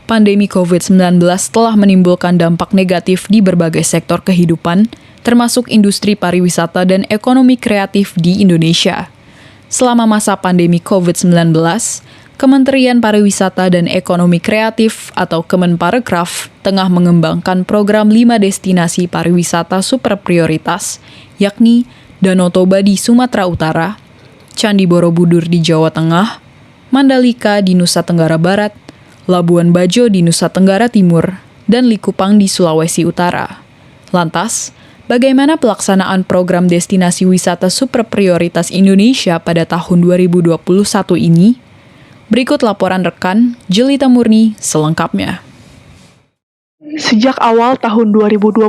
Pandemi COVID-19 telah menimbulkan dampak negatif di berbagai sektor kehidupan, termasuk industri pariwisata dan ekonomi kreatif di Indonesia. Selama masa pandemi COVID-19, Kementerian Pariwisata dan Ekonomi Kreatif atau Kemenparekraf tengah mengembangkan program 5 destinasi pariwisata super prioritas, yakni Danau Toba di Sumatera Utara, Candi Borobudur di Jawa Tengah, Mandalika di Nusa Tenggara Barat, Labuan Bajo di Nusa Tenggara Timur, dan Likupang di Sulawesi Utara. Lantas, bagaimana pelaksanaan program destinasi wisata super prioritas Indonesia pada tahun 2021 ini? Berikut laporan rekan Jelita Murni selengkapnya. Sejak awal tahun 2020,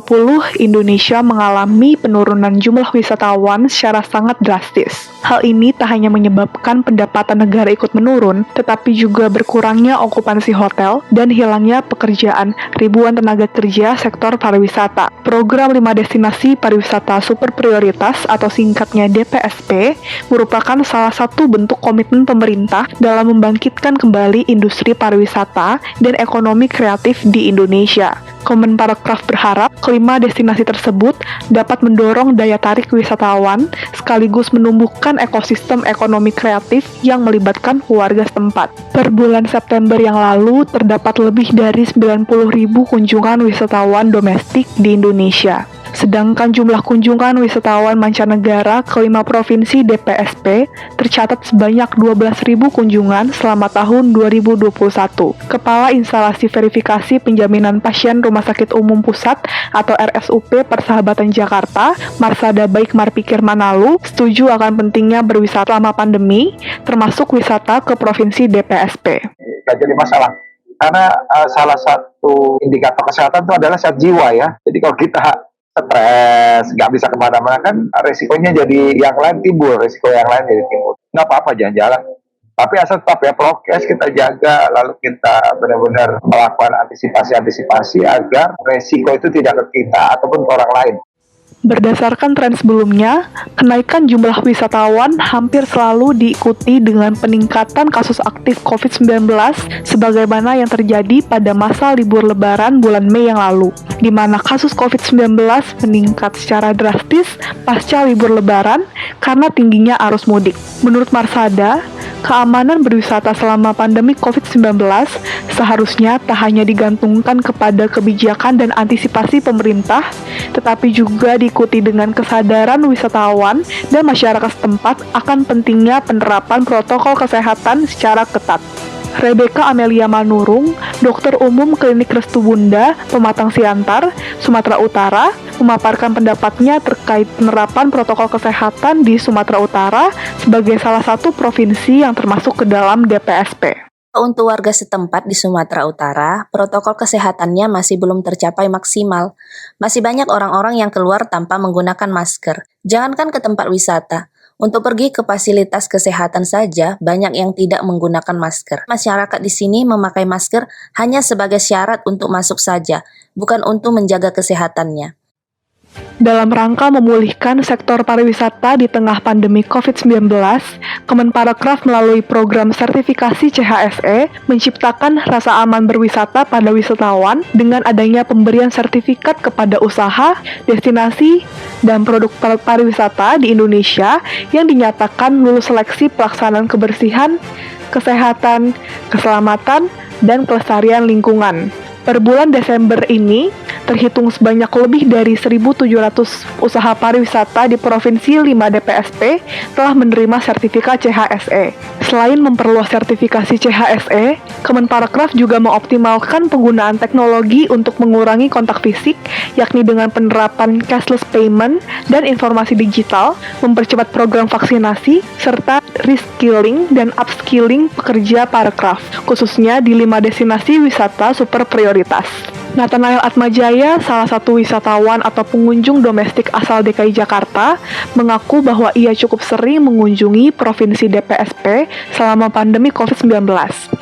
Indonesia mengalami penurunan jumlah wisatawan secara sangat drastis. Hal ini tak hanya menyebabkan pendapatan negara ikut menurun, tetapi juga berkurangnya okupansi hotel dan hilangnya pekerjaan ribuan tenaga kerja sektor pariwisata. Program 5 destinasi pariwisata super prioritas atau singkatnya DPSP merupakan salah satu bentuk komitmen pemerintah dalam membangkitkan kembali industri pariwisata dan ekonomi kreatif di Indonesia. Kemenparekraf berharap kelima destinasi tersebut dapat mendorong daya tarik wisatawan sekaligus menumbuhkan ekosistem ekonomi kreatif yang melibatkan warga setempat. Per bulan September yang lalu, terdapat lebih dari 90.000 kunjungan wisatawan domestik di Indonesia. Sedangkan jumlah kunjungan wisatawan mancanegara ke 5 provinsi DPSP tercatat sebanyak 12.000 kunjungan selama tahun 2021. Kepala Instalasi Verifikasi Penjaminan Pasien Rumah Sakit Umum Pusat atau RSUP Persahabatan Jakarta, Marsada Baik Marpikir Manalu, setuju akan pentingnya berwisata selama pandemi, termasuk wisata ke provinsi DPSP. Tidak jadi masalah. Karena salah satu indikator kesehatan itu adalah sehat jiwa ya. Jadi kalau kita stres, nggak bisa kemana-mana kan resikonya jadi yang lain timbul, resiko yang lain jadi timbul. Nggak apa-apa jalan-jalan. Tapi asal tetap ya prokes kita jaga, lalu kita benar-benar melakukan antisipasi agar resiko itu tidak ke kita ataupun ke orang lain. Berdasarkan tren sebelumnya, kenaikan jumlah wisatawan hampir selalu diikuti dengan peningkatan kasus aktif COVID-19 sebagaimana yang terjadi pada masa libur lebaran bulan Mei yang lalu, di mana kasus COVID-19 meningkat secara drastis pasca libur lebaran karena tingginya arus mudik. Menurut Marsada, keamanan berwisata selama pandemi COVID-19 seharusnya tak hanya digantungkan kepada kebijakan dan antisipasi pemerintah, tetapi juga diikuti dengan kesadaran wisatawan dan masyarakat setempat akan pentingnya penerapan protokol kesehatan secara ketat. Rebecca Amelia Manurung, dokter umum Klinik Restu Bunda, Pematang Siantar, Sumatera Utara, memaparkan pendapatnya terkait penerapan protokol kesehatan di Sumatera Utara sebagai salah satu provinsi yang termasuk ke dalam DPSP. Untuk warga setempat di Sumatera Utara, protokol kesehatannya masih belum tercapai maksimal. Masih banyak orang-orang yang keluar tanpa menggunakan masker. Jangankan ke tempat wisata, untuk pergi ke fasilitas kesehatan saja banyak yang tidak menggunakan masker. Masyarakat di sini memakai masker hanya sebagai syarat untuk masuk saja, bukan untuk menjaga kesehatannya. Dalam rangka memulihkan sektor pariwisata di tengah pandemi COVID-19, Kemenparekraf melalui program sertifikasi CHSE menciptakan rasa aman berwisata pada wisatawan dengan adanya pemberian sertifikat kepada usaha, destinasi, dan produk pariwisata di Indonesia yang dinyatakan lulus seleksi pelaksanaan kebersihan, kesehatan, keselamatan, dan kelestarian lingkungan. Per bulan Desember ini, terhitung sebanyak lebih dari 1.700 usaha pariwisata di Provinsi 5 DPSP telah menerima sertifikat CHSE. Selain memperluas sertifikasi CHSE, Kemenparekraf juga mengoptimalkan penggunaan teknologi untuk mengurangi kontak fisik, yakni dengan penerapan cashless payment dan informasi digital, mempercepat program vaksinasi, serta reskilling dan upskilling pekerja parekraf, khususnya di 5 destinasi wisata super prioritas. Nathanael Atmajaya, salah satu wisatawan atau pengunjung domestik asal DKI Jakarta, mengaku bahwa ia cukup sering mengunjungi Provinsi DPSP selama pandemi COVID-19,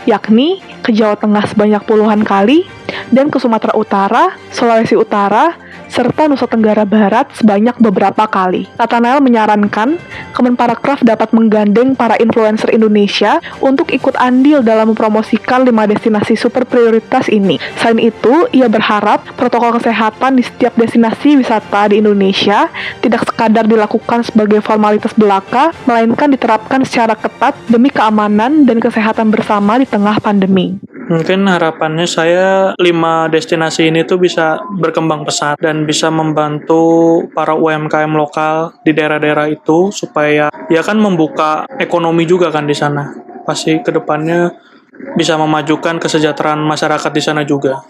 yakni ke Jawa Tengah sebanyak puluhan kali, dan ke Sumatera Utara, Sulawesi Utara, serta Nusa Tenggara Barat sebanyak beberapa kali. Nathanael menyarankan Kemenparekraf dapat menggandeng para influencer Indonesia untuk ikut andil dalam mempromosikan 5 destinasi super prioritas ini. Selain itu, ia berharap protokol kesehatan di setiap destinasi wisata di Indonesia tidak sekadar dilakukan sebagai formalitas belaka, melainkan diterapkan secara ketat demi keamanan dan kesehatan bersama di tengah pandemi. Mungkin harapannya saya 5 destinasi ini tuh bisa berkembang pesat dan bisa membantu para UMKM lokal di daerah-daerah itu supaya ya kan membuka ekonomi juga kan di sana. Pasti kedepannya bisa memajukan kesejahteraan masyarakat di sana juga.